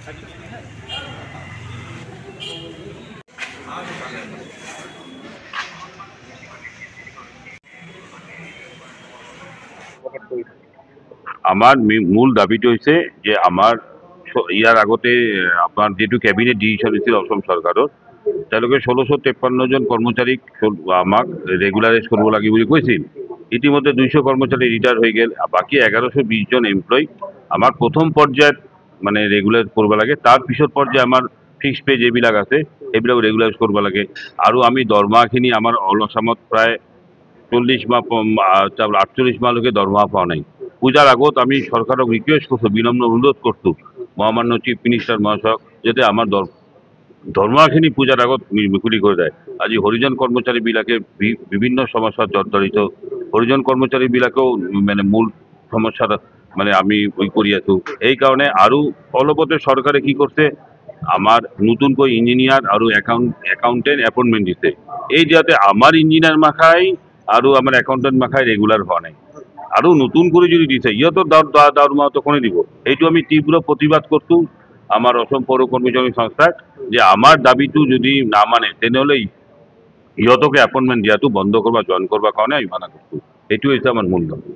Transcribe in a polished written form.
আমার মূল দাবিটা হচ্ছে যে আমার ইয়ার আগতে আপনার যেটু ক্যাবিনেট ডিসিশন হয়েছিল অসম সরকারের তেওঁলোকে 1653 জন কর্মচারী আমাক রেগুলারাইজ করব লাগে বলে কইছিল। ইতিমধ্যে 200 কর্মচারী রিটায়ার হয়ে গেল, বাকি 1120 জন এমপ্লয়ি আমার প্রথম পর্যায়ে মানে রেগুলার করব লাগে, তার পিছর পর্যায়ে আমার ফিক্স পে যেবিলাক আছে সেইবিলাক রেগুলারাইজ করব লাগে। আৰু আমি দৰমহাখিনি আমাৰ অসমত প্ৰায় 40 মাহ 48 মাহলৈকে দৰমহা পোৱা নাই। পূজার আগত আমি সরকারক রিকোয়েস্ট করছো, বিনম্র অনুরোধ করছো মহামান্য চিফ মিনিস্টার মহাশয় যাতে আমার দরমহাখিনি পূজার আগত মুকলি করে দেয়। আজি হরিজন কর্মচারী বিলাকে বিভিন্ন সমস্যার জর্জরিত, হরিজন কর্মচারী বিলাকেও মানে মূল সমস্যার মানে আমি ওই করি আছো। এই কারণে আৰু অলপতে সৰকাৰে কি কৰছে আমাৰ নতুনকৈ ইঞ্জিনিয়াৰ আৰু একাউন্টেন্ট এপয়েন্টমেন্ট দিছে। এই যাতে আমাৰ ইঞ্জিনিয়াৰ মাখাই আৰু আমাৰ একাউন্টেন্ট মাখাই ৰেগুলাৰ হওয়া নাই, আৰু নতুন কৰে যদি দিছে ইহঁতৰ দৰমহা তো কোনে দিব। এইটো আমি তীব্র প্রতিবাদ করছো আমার অসম পৌর কর্মচারী সংস্থার, যে আমার দাবিটো যদি না মানে তেনেহলে ইহঁতকে এপয়েন্টমেন্ট দিয়াটো বন্ধ করবা, জয়েন করবা কারণে আমি মানা করছো। এইটো হচ্ছে আমার মূল দাবি।